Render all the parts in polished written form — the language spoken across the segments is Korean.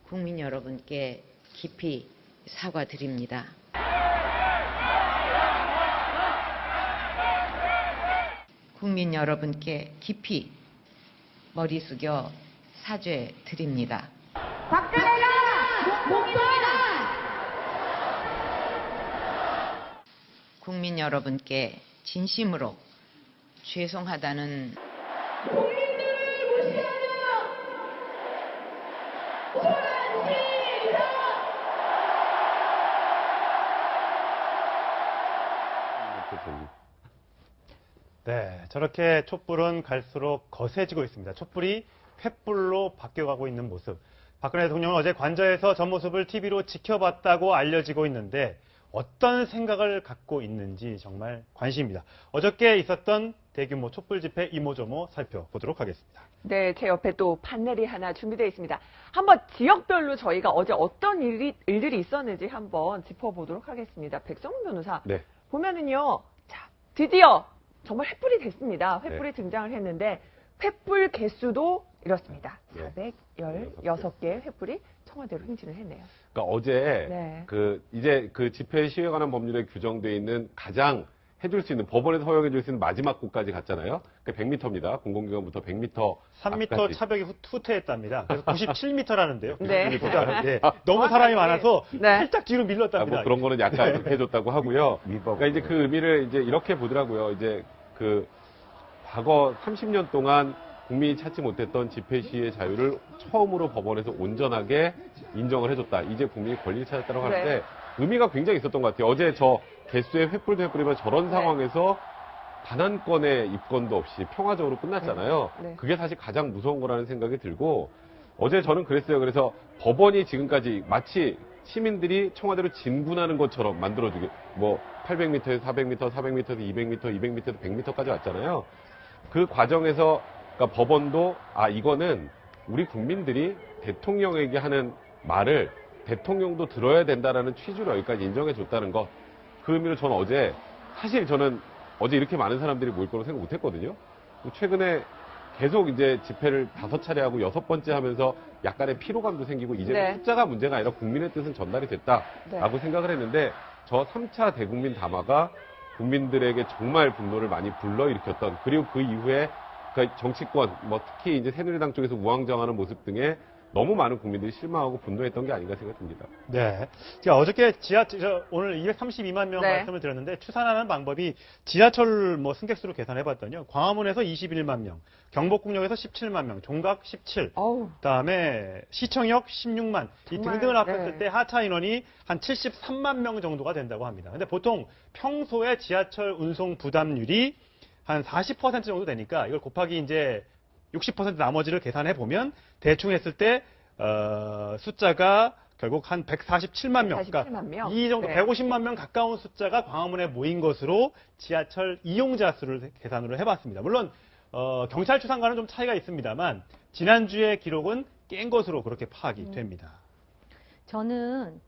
국민 여러분께 깊이 사과드립니다. 국민 여러분께 깊이 머리 숙여 사죄드립니다. 박근혜가 목소리다! 국민 여러분께 진심으로 죄송하다는 국민들을 무시하며 네, 저렇게 촛불은 갈수록 거세지고 있습니다. 촛불이 횃불로 바뀌어가고 있는 모습. 박근혜 대통령은 어제 관저에서 전 모습을 TV로 지켜봤다고 알려지고 있는데 어떤 생각을 갖고 있는지 정말 관심입니다. 어저께 있었던 대규모 촛불 집회 이모저모 살펴보도록 하겠습니다. 네, 제 옆에 또 판넬이 하나 준비되어 있습니다. 한번 지역별로 저희가 어제 어떤 일들이 있었는지 한번 짚어보도록 하겠습니다. 백성문 변호사. 네. 보면은요, 자, 드디어 정말 횃불이 됐습니다. 횃불이 네. 등장을 했는데, 횃불 개수도 이렇습니다. 네. 416개의 횃불이 청와대로 행진을 했네요. 그러니까 어제 네. 이제 그 집회 시위에 관한 법률에 규정되어 있는 가장 해줄 수 있는 법원에서 허용해 줄 수 있는 마지막 곳까지 갔잖아요. 그 100m입니다. 공공기관부터 100m. 3m 차벽이 후퇴했답니다. 그래서 97m라는데요. 네. 네. 너무 사람이 많아서 네. 살짝 뒤로 밀렸답니다. 뭐 그런 거는 약간 해줬다고 하고요. 그러니까 이제 그 의미를 이제 이렇게 보더라고요. 이제 그 과거 30년 동안 국민이 찾지 못했던 집회 시위의 자유를 처음으로 법원에서 온전하게 인정을 해줬다. 이제 국민이 권리를 찾았다고 하는데 네. 의미가 굉장히 있었던 것 같아요. 어제 저 개수의 횃불도 횃불이면 저런 상황에서 단 한 건의 입건도 없이 평화적으로 끝났잖아요. 네. 그게 사실 가장 무서운 거라는 생각이 들고 어제 저는 그랬어요. 그래서 법원이 지금까지 마치 시민들이 청와대로 진군하는 것처럼 만들어주게 뭐 800m에서 400m, 400m에서 200m, 200m에서 100m까지 왔잖아요. 그 과정에서 그러니까 법원도 이거는 우리 국민들이 대통령에게 하는 말을 대통령도 들어야 된다라는 취지로 여기까지 인정해 줬다는 것. 그 의미로 저는 사실 저는 어제 이렇게 많은 사람들이 모일 거라고 생각 못 했거든요. 최근에 계속 이제 집회를 5차례 하고 6번째 하면서 약간의 피로감도 생기고 이제는 네. 숫자가 문제가 아니라 국민의 뜻은 전달이 됐다라고 네. 생각을 했는데 저 3차 대국민 담화가 국민들에게 정말 분노를 많이 불러일으켰던 그리고 그 이후에 그러니까 정치권, 특히 이제 새누리당 쪽에서 우왕좌왕하는 모습 등에 너무 많은 국민들이 실망하고 분노했던 게 아닌가 생각됩니다. 네. 제가 어저께 오늘 232만 명 네. 말씀을 드렸는데 추산하는 방법이 지하철 승객수로 계산해봤더니요. 광화문에서 21만 명, 경복궁역에서 17만 명, 종각 17, 어우. 그다음에 시청역 16만, 이 정말, 등등을 합했을 네. 때 하차 인원이 한 73만 명 정도가 된다고 합니다. 근데 보통 평소에 지하철 운송 부담률이 한 40% 정도 되니까 이걸 곱하기 이제 60% 나머지를 계산해 보면 대충 했을 때 숫자가 결국 한 147만 명, 147만 명. 이 정도 네. 150만 명 가까운 숫자가 광화문에 모인 것으로 지하철 이용자 수를 계산으로 해봤습니다. 물론 경찰 추산과는 좀 차이가 있습니다만 지난주의 기록은 깬 것으로 그렇게 파악이 됩니다. 저는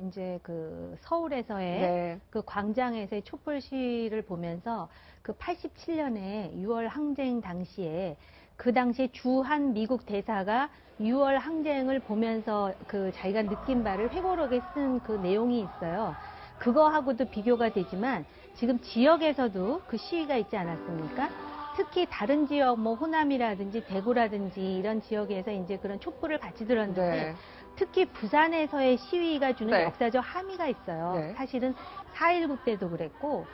이제 서울에서의 네. 그 광장에서의 촛불 시위를 보면서 그 87년에 6월 항쟁 당시에 그 당시에 주한 미국 대사가 6월 항쟁을 보면서 자기가 느낀 바를 회고록에 쓴 그 내용이 있어요. 그거하고도 비교가 되지만 지금 지역에서도 그 시위가 있지 않았습니까? 특히 다른 지역, 호남이라든지 대구라든지 이런 지역에서 이제 그런 촛불을 같이 들었는데 네. 특히 부산에서의 시위가 주는 네. 역사적 함의가 있어요. 네. 사실은 4.19 때도 그랬고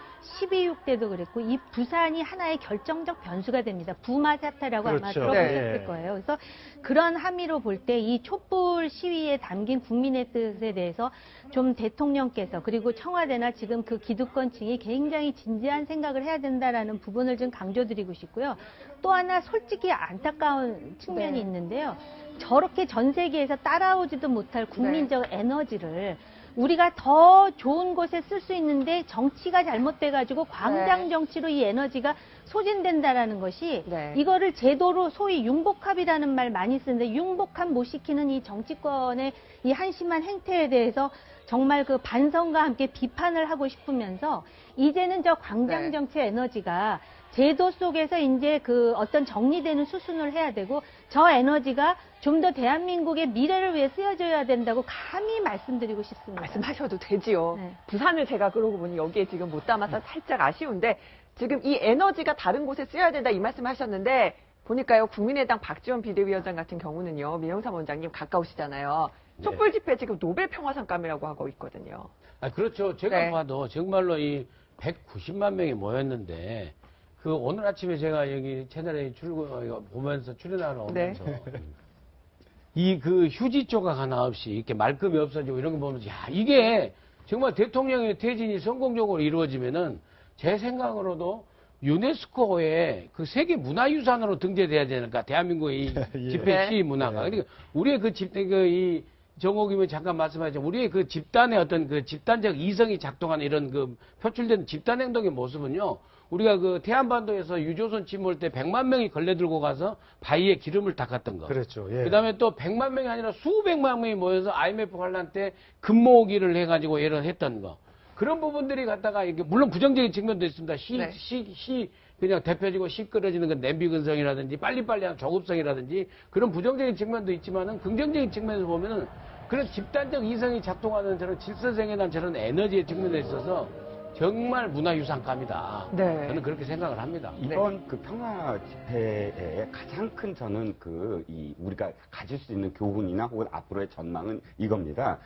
12.6 때도 그랬고 이 부산이 하나의 결정적 변수가 됩니다. 부마 사태라고 아마 그렇죠. 들어보셨을 네. 거예요. 그래서 그런 함의로 볼 때 이 촛불 시위에 담긴 국민의 뜻에 대해서 좀 대통령께서 그리고 청와대나 지금 그 기득권층이 굉장히 진지한 생각을 해야 된다라는 부분을 좀 강조드리고 싶고요. 또 하나 솔직히 안타까운 측면이 네. 있는데요. 저렇게 전 세계에서 따라오지도 못할 국민적 에너지를 우리가 더 좋은 곳에 쓸 수 있는데 정치가 잘못돼가지고 광장 정치로 이 에너지가 소진된다라는 것이 네. 이거를 제도로 소위 융복합이라는 말 많이 쓰는데 융복합 못 시키는 이 정치권의 이 한심한 행태에 대해서 정말 그 반성과 함께 비판을 하고 싶으면서 이제는 저 광장 네. 정치 에너지가 제도 속에서 이제 그 어떤 정리되는 수순을 해야 되고 저 에너지가 좀 더 대한민국의 미래를 위해 쓰여져야 된다고 감히 말씀드리고 싶습니다. 말씀하셔도 되지요. 네. 부산을 제가 그러고 보니 여기에 지금 못 담아서 살짝 아쉬운데 지금 이 에너지가 다른 곳에 쓰여야 된다 이 말씀 하셨는데 보니까요 국민의당 박지원 비대위원장 같은 경우는요 민영삼 원장님 가까우시잖아요. 촛불 집회 지금 노벨 평화상감이라고 하고 있거든요. 아, 그렇죠. 제가 네. 봐도 정말로 이 190만 명이 모였는데 그 오늘 아침에 제가 여기 채널에 보면서 출연하러 오면서 이 그 휴지 조각 하나 없이 이렇게 말끔히 없어지고 이런 거 보면서 야, 이게 정말 대통령의 퇴진이 성공적으로 이루어지면은 제 생각으로도 유네스코에 그 세계 문화유산으로 등재돼야 되니까 대한민국의 이 예. 집회 시위 문화가 그러니까 우리의 이 정옥이면 잠깐 말씀하셨죠. 우리의 그 집단의 어떤 그 집단적 이성이 작동하는 이런 그 표출된 집단 행동의 모습은요. 우리가 그 태안반도에서 유조선 침몰 때 100만 명이 걸레들고 가서 바위에 기름을 닦았던 거. 그렇죠. 예. 그다음에 또 100만 명이 아니라 수백만 명이 모여서 IMF 관람 때 금모으기를 해가지고 예를 했던 거. 그런 부분들이 갖다가 이게 물론 부정적인 측면도 있습니다. 그냥 대표지고 시끄러지는 그 냄비 근성이라든지 빨리빨리한 조급성이라든지 그런 부정적인 측면도 있지만은 긍정적인 측면에서 보면은 그런 집단적 이성이 작동하는 저런 질서정연한 저런 에너지의 측면에 있어서 정말 문화유산감이다. 네. 저는 그렇게 생각을 합니다. 이번 그 평화 집회의 가장 큰 저는 우리가 가질 수 있는 교훈이나 혹은 앞으로의 전망은 이겁니다.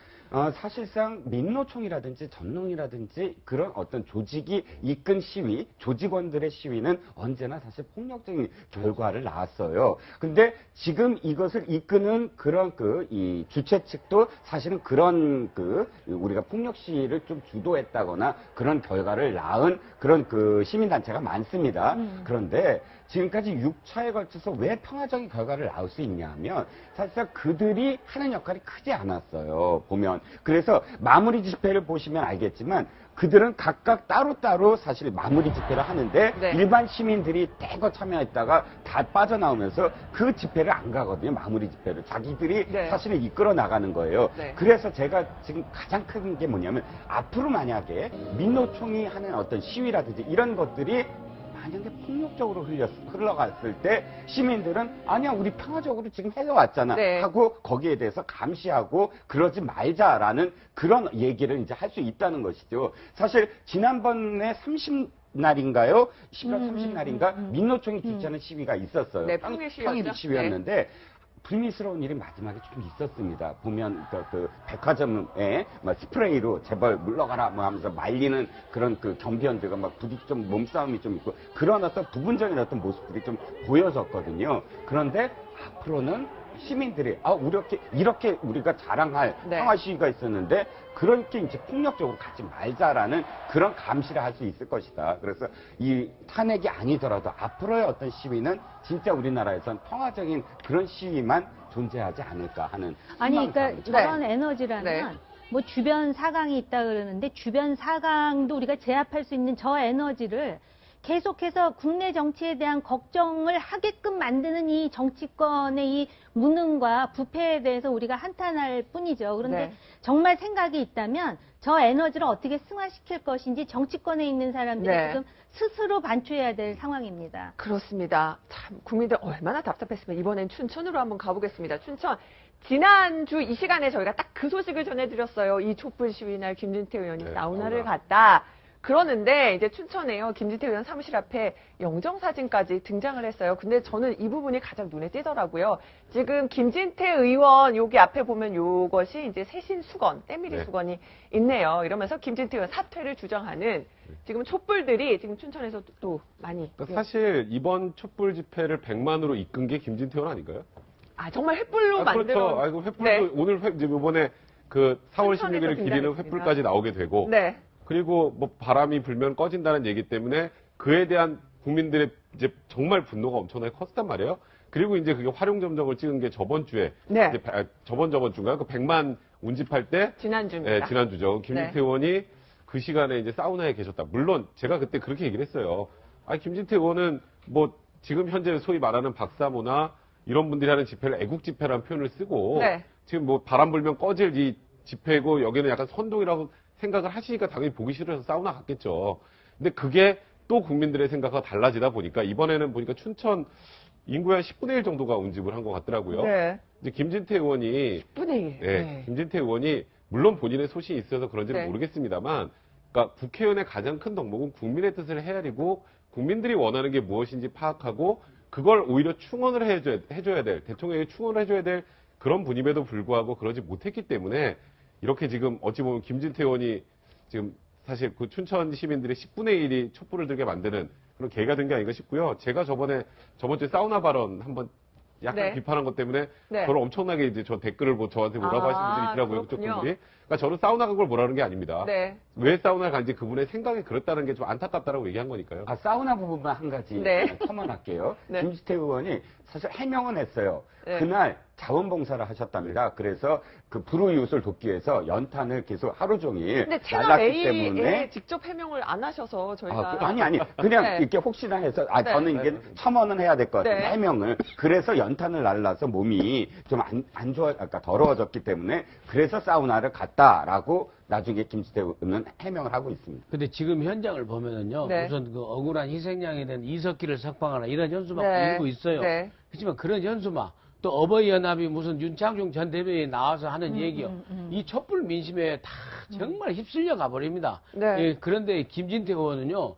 사실상 민노총이라든지 전농이라든지 그런 어떤 조직이 이끈 시위, 조직원들의 시위는 언제나 사실 폭력적인 결과를 낳았어요. 근데 지금 이것을 이끄는 그런 이 주최 측도 사실은 그런 우리가 폭력 시위를 좀 주도했다거나 그런 결과를 낳은 그런 시민단체가 많습니다. 그런데 지금까지 6차에 걸쳐서 왜 평화적인 결과를 낳을 수 있냐 하면 사실상 그들이 하는 역할이 크지 않았어요. 보면. 그래서 마무리 집회를 보시면 알겠지만 그들은 각각 따로따로 사실 마무리 집회를 하는데 네. 일반 시민들이 대거 참여했다가 다 빠져나오면서 그 집회를 안 가거든요. 마무리 집회를. 자기들이 네. 사실은 이끌어 나가는 거예요. 네. 그래서 제가 지금 가장 큰 게 뭐냐면 앞으로 만약에 민노총이 하는 어떤 시위라든지 이런 것들이 만약에 폭력적으로 흘러갔을 때 시민들은 아니야 우리 평화적으로 지금 해왔잖아 네. 하고 거기에 대해서 감시하고 그러지 말자라는 그런 얘기를 이제 할 수 있다는 것이죠. 사실 지난번에 30날인가요? 11월 30날인가 민노총이 주최하는 시위가 있었어요. 네, 평일 시위였죠. 평일 시위였는데 불미스러운 일이 마지막에 좀 있었습니다. 보면 그 백화점에 막 스프레이로 제발 물러가라 뭐 하면서 말리는 그런 경비원들과 막 좀 몸싸움이 좀 있고 그런 어떤 부분적인 어떤 모습들이 좀 보여졌거든요. 그런데 앞으로는 시민들이 이렇게 우리가 자랑할 네. 평화 시위가 있었는데 그렇게 이제 폭력적으로 가지 말자라는 그런 감시를 할 수 있을 것이다. 그래서 이 탄핵이 아니더라도 앞으로의 어떤 시위는 진짜 우리나라에선 평화적인 그런 시위만 존재하지 않을까 하는 아니, 희망을 그러니까 가집니다. 저런 에너지라면 네. 뭐 주변 사강이 있다 그러는데 주변 사강도 우리가 제압할 수 있는 저 에너지를 계속해서 국내 정치에 대한 걱정을 하게끔 만드는 이 정치권의 이 무능과 부패에 대해서 우리가 한탄할 뿐이죠. 그런데 네. 정말 생각이 있다면 저 에너지를 어떻게 승화시킬 것인지 정치권에 있는 사람들이 네. 지금 스스로 반추해야 될 상황입니다. 그렇습니다. 참 국민들 얼마나 답답했으면 이번엔 춘천으로 한번 가보겠습니다. 춘천. 지난주 이 시간에 저희가 딱 그 소식을 전해드렸어요. 이 촛불 시위 날 김진태 의원이 네, 사우나를 갔다. 그러는데 이제 춘천에요. 김진태 의원 사무실 앞에 영정사진까지 등장을 했어요. 근데 저는 이 부분이 가장 눈에 띄더라고요. 지금 김진태 의원 여기 앞에 보면 요것이 이제 세신 수건, 때밀이 네. 수건이 있네요. 이러면서 김진태 의원 사퇴를 주장하는 지금 촛불들이 지금 춘천에서 또 많이. 그러니까 사실 이번 촛불 집회를 100만으로 이끈 게 김진태 의원 아닌가요? 아, 정말 횃불로 만들어. 그렇죠. 아이고 횃불도 네. 오늘 이번에 그 4월 춘천에서 16일을 기리는 등장했습니다. 횃불까지 나오게 되고 네. 그리고 뭐 바람이 불면 꺼진다는 얘기 때문에 그에 대한 국민들의 이제 정말 분노가 엄청나게 컸단 말이에요. 그리고 이제 그게 활용점정을 찍은 게 저번 주에 네. 이제 저번 주인가 그 100만 운집할 때 지난주입니다. 네, 지난주죠. 김진태 네. 의원이 그 시간에 이제 사우나에 계셨다. 물론 제가 그때 그렇게 얘기를 했어요. 김진태 의원은 뭐 지금 현재 소위 말하는 박사모나 이런 분들이 하는 집회를 애국 집회라는 표현을 쓰고 네. 지금 뭐 바람 불면 꺼질 이 집회고 여기는 약간 선동이라고 생각을 하시니까 당연히 보기 싫어서 사우나 갔겠죠. 근데 그게 또 국민들의 생각과 달라지다 보니까 이번에는 보니까 춘천 인구의 한 10분의 1 정도가 운집을 한 것 같더라고요. 네. 이제 김진태 의원이 10분의 1. 네, 김진태 의원이 물론 본인의 소신이 있어서 그런지는 네. 모르겠습니다만, 그러니까 국회의원의 가장 큰 덕목은 국민의 뜻을 헤아리고 국민들이 원하는 게 무엇인지 파악하고 그걸 오히려 충원을 해줘야 될, 대통령이 충원을 해줘야 될 그런 분임에도 불구하고 그러지 못했기 때문에 이렇게 지금 어찌 보면 김진태 의원이 지금 사실 그 춘천 시민들의 10분의 1이 촛불을 들게 만드는 그런 계기가 된 게 아닌가 싶고요. 제가 저번 주에 사우나 발언 한번 약간 네. 비판한 것 때문에 네. 저를 엄청나게 이제 저 댓글을 저한테 뭐라고 하시는 분들이 있더라고요. 그쪽 그렇군요. 분들이. 그러니까 저는 사우나 간 걸 뭐라는 게 아닙니다. 네. 왜 사우나를 간지 그분의 생각이 그렇다는 게 좀 안타깝다라고 얘기한 거니까요. 사우나 부분만 한 가지 네. 첨언할게요. 네. 김지태 의원이 사실 해명은 했어요. 네. 그날 자원봉사를 하셨답니다. 그래서 그 불우이웃을 돕기 위해서 연탄을 계속 하루 종일 근데 채널 날랐기 A에 때문에 직접 해명을 안 하셔서 저희가 아니 그냥 네. 이렇게 혹시나 해서 네. 저는 이게 첨언은 해야 될 것 같아요. 네. 해명을. 그래서 연탄을 날라서 몸이 좀 안 좋아, 그러니까 더러워졌기 때문에 그래서 사우나를 갔다라고 나중에 김지태 의원은 해명을 하고 있습니다. 근데 지금 현장을 보면은요, 네. 우선 그 억울한 희생양에 대한 이석기를 석방하라 이런 현수막 네. 일고 있어요. 네. 하지만 그런 현수막 또 어버이연합이 무슨 윤창중 전 대변인이 나와서 하는 얘기요. 이 촛불 민심에 다 정말 휩쓸려 가버립니다. 네. 예, 그런데 김진태 의원은요,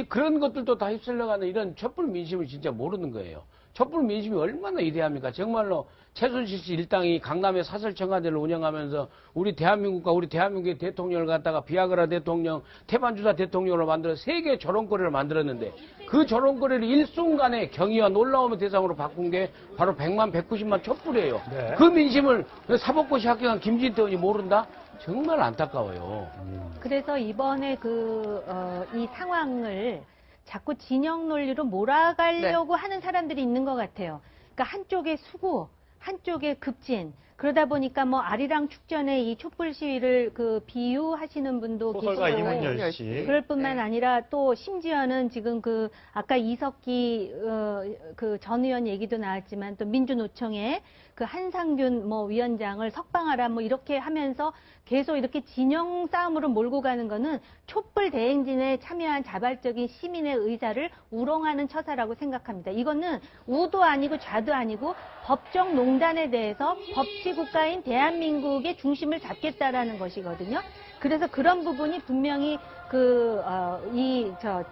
그런 것들도 다 휩쓸려가는 이런 촛불 민심을 진짜 모르는 거예요. 촛불 민심이 얼마나 위대합니까? 정말로 최순실 씨 일당이 강남의 사설청와대를 운영하면서 우리 대한민국과 우리 대한민국의 대통령을 갖다가 비아그라 대통령, 태반주사 대통령으로 만들어 세계 조롱거리를 만들었는데 그 조롱거리를 일순간에 경의와 놀라움의 대상으로 바꾼 게 바로 100만, 190만 촛불이에요. 네. 그 민심을 사법고시 합격한 김진태 의원이 모른다? 정말 안타까워요. 그래서 이번에 이 상황을 자꾸 진영 논리로 몰아가려고 하는 사람들이 있는 것 같아요. 그러니까 한쪽에 수구, 한쪽에 급진. 그러다 보니까 뭐 아리랑 축전에 이 촛불 시위를 비유하시는 분도 소설가 계시고 이문열 씨. 그럴 뿐만 네. 아니라 또 심지어는 지금 아까 이석기 전 의원 얘기도 나왔지만 또 민주노총의 그 한상균 위원장을 석방하라 이렇게 하면서 계속 이렇게 진영 싸움으로 몰고 가는 거는 촛불 대행진에 참여한 자발적인 시민의 의사를 우롱하는 처사라고 생각합니다. 이거는 우도 아니고 좌도 아니고 법정 농단에 대해서 법치국가인 대한민국의 중심을 잡겠다라는 것이거든요. 그래서 그런 부분이 분명히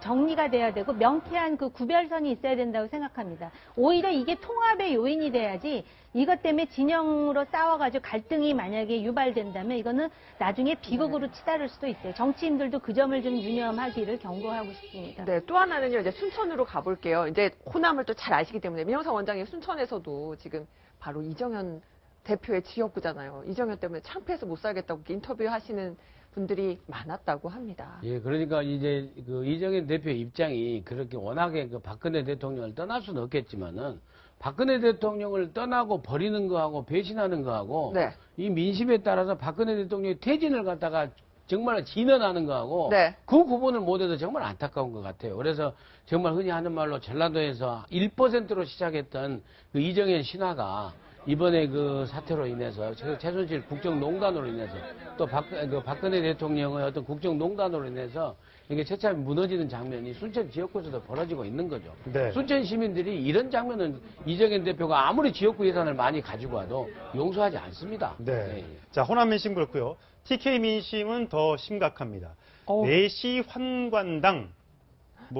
정리가 돼야 되고 명쾌한 구별선이 있어야 된다고 생각합니다. 오히려 이게 통합의 요인이 돼야지 이것 때문에 진영으로 싸워가지고 갈등이 만약에 유발된다면 이거는 나중에 비극으로 치달을 수도 있어요. 정치인들도 그 점을 좀 유념하기를 경고하고 싶습니다. 네, 또 하나는요, 이제 순천으로 가볼게요. 이제 호남을 또 잘 아시기 때문에 민영상 원장님 순천에서도 지금 바로 이정현 대표의 지역구잖아요. 이정현 때문에 창피해서 못 살겠다고 인터뷰하시는 분들이 많았다고 합니다. 예, 그러니까 이제 이정현 대표의 입장이 그렇게 워낙에 박근혜 대통령을 떠날 수는 없겠지만은 박근혜 대통령을 떠나고 버리는 거하고 배신하는 거하고 네. 이 민심에 따라서 박근혜 대통령의 퇴진을 갖다가 정말 진언하는 거하고 네. 그 구분을 못해서 정말 안타까운 것 같아요. 그래서 정말 흔히 하는 말로 전라도에서 1%로 시작했던 그 이정현 신화가 이번에 그 사태로 인해서 최순실 국정농단으로 인해서 또 박근혜 대통령의 어떤 국정농단으로 인해서 이게 채참이 무너지는 장면이 순천 지역구에서도 벌어지고 있는 거죠. 네. 순천 시민들이 이런 장면은 이정현 대표가 아무리 지역구 예산을 많이 가지고 와도 용서하지 않습니다. 네. 예. 자, 호남 민심 그렇고요. TK 민심은 더 심각합니다. 내시 환관당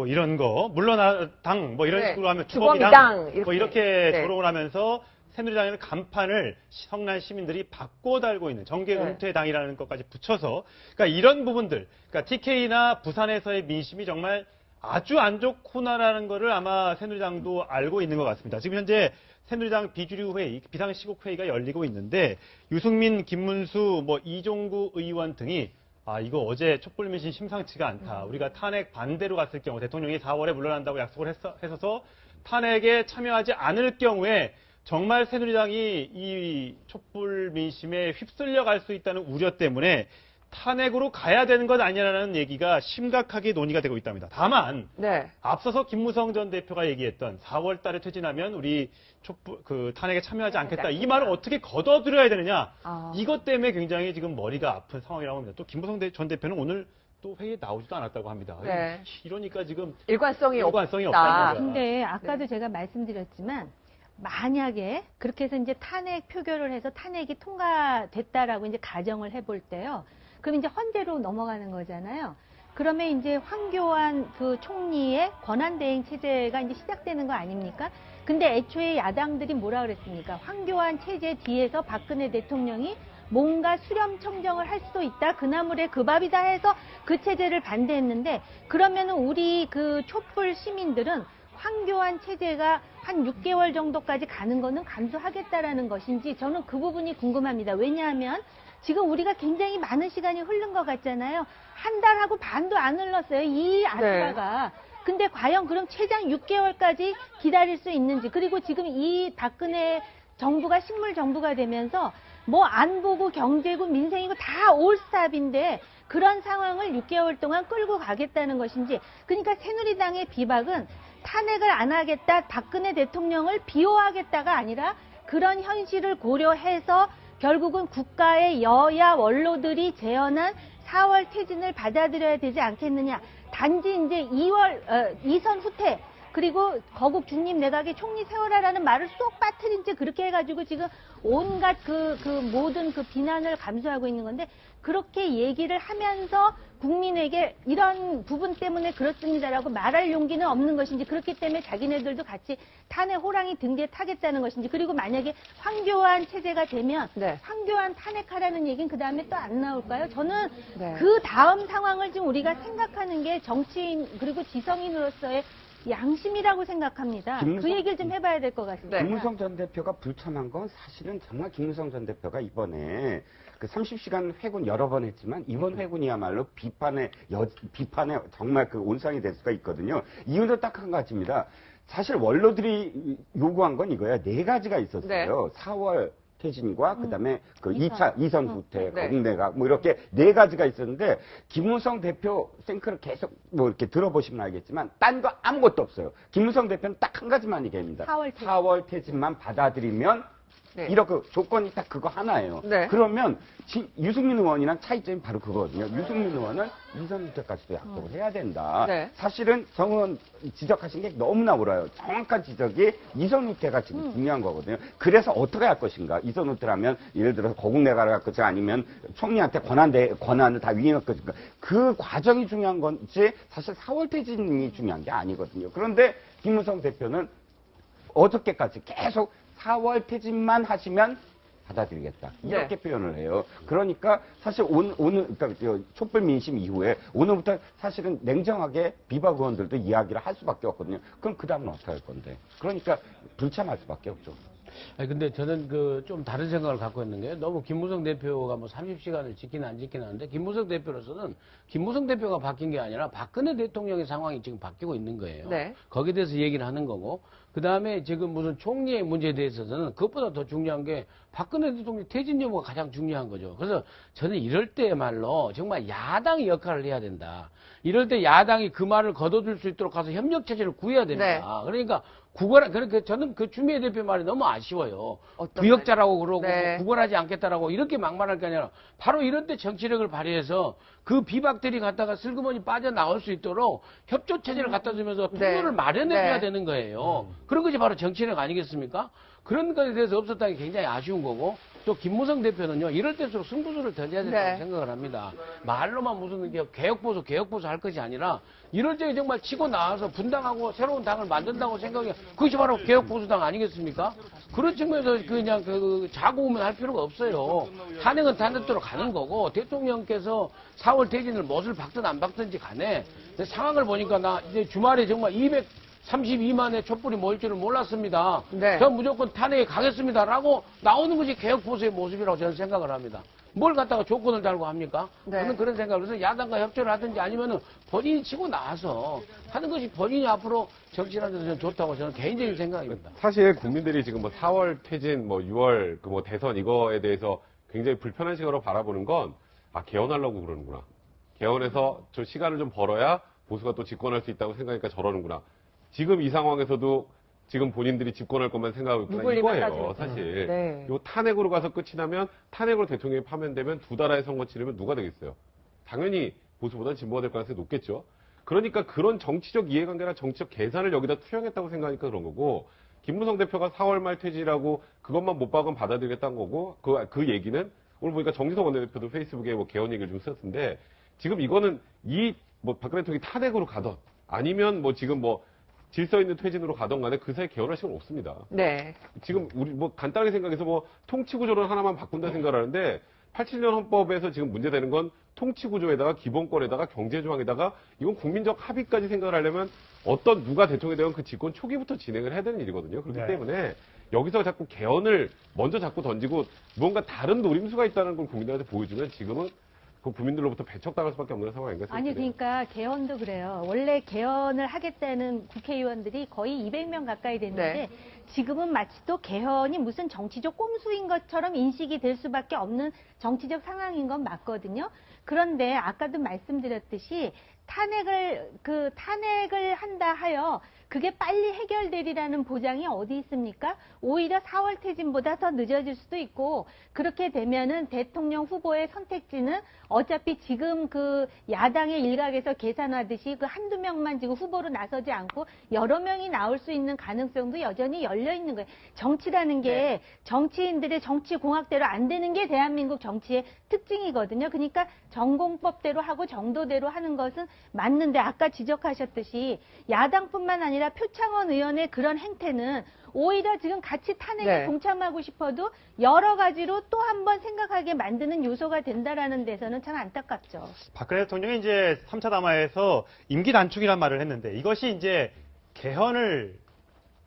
이런 거 물러나당 이런 네. 식으로 하면 주범이당 이렇게 네. 조롱을 하면서 새누리당에는 간판을 성남 시민들이 바꿔 달고 있는 정계 은퇴당이라는 것까지 붙여서 그러니까 이런 부분들 그러니까 TK나 부산에서의 민심이 정말 아주 안 좋구나라는 거를 아마 새누리당도 알고 있는 것 같습니다. 지금 현재 새누리당 비주류 회의, 비상시국 회의가 열리고 있는데 유승민, 김문수, 이종구 의원 등이 이거 어제 촛불 민심 심상치가 않다. 우리가 탄핵 반대로 갔을 경우 대통령이 4월에 물러난다고 약속을 했어서 탄핵에 참여하지 않을 경우에 정말 새누리당이 이 촛불 민심에 휩쓸려 갈 수 있다는 우려 때문에 탄핵으로 가야 되는 것 아니냐라는 얘기가 심각하게 논의가 되고 있답니다. 다만 네. 앞서서 김무성 전 대표가 얘기했던 4월 달에 퇴진하면 우리 탄핵에 참여하지 않겠다. 이 말을 어떻게 걷어들여야 되느냐. 이것 때문에 굉장히 지금 머리가 아픈 상황이라고 합니다. 또 김무성 전 대표는 오늘 또 회의에 나오지도 않았다고 합니다. 네. 이러니까 지금 일관성이 일관성이 없다. 없다는 거죠. 근데 아까도 제가 말씀드렸지만 만약에 그렇게 해서 이제 탄핵 표결을 해서 탄핵이 통과됐다라고 이제 가정을 해볼 때요. 그럼 이제 헌재로 넘어가는 거잖아요. 그러면 이제 황교안 그 총리의 권한대행 체제가 이제 시작되는 거 아닙니까? 근데 애초에 야당들이 뭐라 그랬습니까? 황교안 체제 뒤에서 박근혜 대통령이 뭔가 수렴 청정을 할 수도 있다. 그 나물에 그 밥이다 해서 그 체제를 반대했는데 그러면은 우리 그 촛불 시민들은 황교안 체제가 한 6개월 정도까지 가는 거는 감수하겠다라는 것인지 저는 그 부분이 궁금합니다. 왜냐하면 지금 우리가 굉장히 많은 시간이 흐른 것 같잖아요. 한 달하고 반도 안 흘렀어요. 이 아수라가. 근데 과연 그럼 최장 6개월까지 기다릴 수 있는지 그리고 지금 이 박근혜 정부가 식물 정부가 되면서 뭐 안보고 경제고 민생이고 다 올스탑인데 그런 상황을 6개월 동안 끌고 가겠다는 것인지 그러니까 새누리당의 비박은 탄핵을 안 하겠다 박근혜 대통령을 비호하겠다가 아니라 그런 현실을 고려해서 결국은 국가의 여야 원로들이 제언한 4월 퇴진을 받아들여야 되지 않겠느냐. 단지 이제 2선 후퇴 그리고 거국 중립 내각의 총리 세워라라는 말을 쏙 빠뜨린 채 그렇게 해가지고 지금 온갖 그 모든 그 비난을 감수하고 있는 건데 그렇게 얘기를 하면서 국민에게 이런 부분 때문에 그렇습니다라고 말할 용기는 없는 것인지 그렇기 때문에 자기네들도 같이 탄핵 호랑이 등 뒤에 타겠다는 것인지 그리고 만약에 황교안 체제가 되면 황교안 탄핵하라는 얘기는 그 다음에 또 안 나올까요? 저는 그 다음 상황을 지금 우리가 생각하는 게 정치인 그리고 지성인으로서의 양심이라고 생각합니다. 그 얘기를 좀 해봐야 될 것 같습니다. 김무성 전 대표가 불참한 건 사실은 정말 김무성 전 대표가 이번에 그 30시간 회군 여러 번 했지만 이번 회군이야말로 비판에 정말 그 온상이 될 수가 있거든요. 이유는 딱 한 가지입니다. 사실 원로들이 요구한 건 이거야. 4가지가 있었어요. 4월 퇴진과 그다음에 그 2차 이선 후퇴, 거국내각 뭐 이렇게 4가지가 있었는데 김무성 대표 생크를 계속 뭐 이렇게 들어보시면 알겠지만 딴 거 아무것도 없어요. 김무성 대표는 딱 한 가지만 얘기합니다. 4월 퇴진만 받아들이면 이렇게 조건이 딱 그거 하나예요. 그러면 유승민 의원이랑 차이점이 바로 그거거든요. 유승민 의원은 이선 후퇴까지도 약속을 해야 된다. 사실은 정 의원 지적하신 게 너무나 옳아요. 정확한 지적이 이선 후퇴가 지금 중요한 거거든요. 그래서 어떻게 할 것인가. 이선 후퇴라면 예를 들어서 거국내각을 할 것인가 아니면 총리한테 권한을 다 위임할 것인가. 그 과정이 중요한 건지 사실 4월 퇴진이 중요한 게 아니거든요. 그런데 김무성 대표는 어저께까지 계속 4월 퇴진만 하시면 받아들이겠다. 이렇게 표현을 해요. 그러니까 사실 오늘 그러니까 촛불 민심 이후에 오늘부터 사실은 냉정하게 비박 의원들도 이야기를 할 수밖에 없거든요. 그럼 그 다음은 어떻게 할 건데? 그러니까 불참할 수밖에 없죠. 아니 근데 저는 그 좀 다른 생각을 갖고 있는 게 너무 김무성 대표가 뭐 30시간을 지키나 안 지키나 하는데 김무성 대표로서는 김무성 대표가 바뀐 게 아니라 박근혜 대통령의 상황이 지금 바뀌고 있는 거예요. 거기에 대해서 얘기를 하는 거고 그 다음에 지금 무슨 총리의 문제에 대해서는 그것보다 더 중요한 게 박근혜 대통령 퇴진 여부가 가장 중요한 거죠. 그래서 저는 이럴 때말로 정말 야당이 역할을 해야 된다. 이럴 때 야당이 그 말을 거둬줄 수 있도록 가서 협력 체제를 구해야 됩니다. 그러니까 그러니까 저는 그 추미애 대표 말이 너무 아쉬워요. 부역자라고 그러고 구걸하지 않겠다라고 이렇게 막말할 게 아니라 바로 이런 때 정치력을 발휘해서 그 비박들이 갖다가 슬그머니 빠져나올 수 있도록 협조 체제를 갖다 주면서 통로를 마련해줘야 되는 거예요. 그런 것이 바로 정치력 아니겠습니까? 그런 것에 대해서 없었다는 게 굉장히 아쉬운 거고 또 김무성 대표는요 이럴 때일수록 승부수를 던져야 된다고 생각을 합니다. 말로만 무슨 개혁보수 할 것이 아니라 이럴 때 정말 치고 나와서 분당하고 새로운 당을 만든다고 생각해 그것이 바로 개혁보수당 아니겠습니까? 그런 측면에서 그냥 자고우면 할 필요가 없어요. 탄핵은 탄핵대로 가는 거고 대통령께서 4월 퇴진을 못을 박든 안 박든지 간에 상황을 보니까 나 이제 주말에 정말 232만의 촛불이 모일 줄은 몰랐습니다. 전 무조건 탄핵에 가겠습니다라고 나오는 것이 개혁보수의 모습이라고 저는 생각을 합니다. 뭘 갖다가 조건을 달고 합니까? 저는 그런 생각을 해서 야당과 협조를 하든지 아니면은 본인이 치고 나와서 하는 것이 본인이 앞으로 정치하는 데서 좋다고 저는 개인적인 생각입니다. 사실 국민들이 지금 뭐 4월 퇴진, 뭐 6월 그 뭐 대선 이거에 대해서 굉장히 불편한 시각으로 바라보는 건 개헌하려고 그러는구나. 개헌해서 저 시간을 좀 벌어야 보수가 또 집권할 수 있다고 생각하니까 저러는구나. 지금 이 상황에서도 지금 본인들이 집권할 것만 생각하고 있구나 이거예요, 사실. 요 탄핵으로 가서 끝이 나면 탄핵으로 대통령이 파면되면 2달의 선거 치르면 누가 되겠어요? 당연히 보수보다는 진보가 될 가능성이 높겠죠. 그러니까 그런 정치적 이해관계나 정치적 계산을 여기다 투영했다고 생각하니까 그런 거고, 김무성 대표가 4월 말 퇴진이라고 그것만 못 박으면 받아들이겠다는 거고, 그 얘기는 오늘 보니까 정진석 원내대표도 페이스북에 뭐 개헌 얘기를 좀 썼는데, 지금 이거는 뭐 박근혜 대통령이 탄핵으로 가던, 아니면 뭐 지금 뭐 질서 있는 퇴진으로 가던 간에 그 사이 개헌할 시간 없습니다. 네. 지금 우리 뭐 간단하게 생각해서 뭐 통치구조를 하나만 바꾼다 생각을 하는데, 87년 헌법에서 지금 문제되는 건 통치구조에다가 기본권에다가 경제조항에다가 이건 국민적 합의까지 생각을 하려면 누가 대통령이 되면 그 집권 초기부터 진행을 해야 되는 일이거든요. 그렇기 네. 때문에 여기서 자꾸 개헌을 먼저 자꾸 던지고 무언가 다른 노림수가 있다는 걸 국민들한테 보여주면 지금은 그 국민들로부터 배척당할 수밖에 없는 상황인 것 같습니다. 아니 그러니까 개헌도 그래요. 원래 개헌을 하겠다는 국회의원들이 거의 200명 가까이 됐는데 네. 지금은 마치 또 개헌이 무슨 정치적 꼼수인 것처럼 인식이 될 수밖에 없는 정치적 상황인 건 맞거든요. 그런데 아까도 말씀드렸듯이 탄핵을 한다 하여 그게 빨리 해결되리라는 보장이 어디 있습니까? 오히려 4월 퇴진보다 더 늦어질 수도 있고, 그렇게 되면은 대통령 후보의 선택지는 어차피 지금 그 야당의 일각에서 계산하듯이 그 한두 명만 지금 후보로 나서지 않고 여러 명이 나올 수 있는 가능성도 여전히 열려 있는 거예요. 정치라는 게 정치인들의 정치 공학대로 안 되는 게 대한민국 정치의 특징이거든요. 그러니까 전공법대로 하고 정도대로 하는 것은 맞는데, 아까 지적하셨듯이 야당뿐만 아니라 표창원 의원의 그런 행태는 오히려 지금 같이 탄핵에 네. 동참하고 싶어도 여러 가지로 또 한 번 생각하게 만드는 요소가 된다라는 데서는 참 안타깝죠. 박근혜 대통령이 이제 3차 담화에서 임기 단축이란 말을 했는데, 이것이 이제 개헌을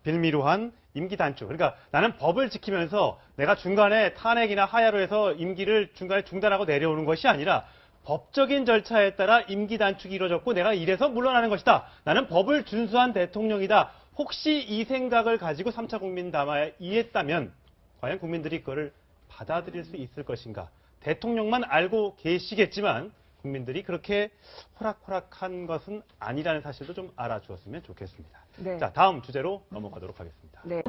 빌미로 한 임기 단축. 그러니까 나는 법을 지키면서 내가 중간에 탄핵이나 하야로 해서 임기를 중간에 중단하고 내려오는 것이 아니라 법적인 절차에 따라 임기 단축이 이루어졌고 내가 이래서 물러나는 것이다. 나는 법을 준수한 대통령이다. 혹시 이 생각을 가지고 3차 국민 담화에 이했다면 과연 국민들이 그거를 받아들일 수 있을 것인가. 대통령만 알고 계시겠지만 국민들이 그렇게 호락호락한 것은 아니라는 사실도 좀 알아주었으면 좋겠습니다. 네. 자, 다음 주제로 넘어가도록 하겠습니다. 네.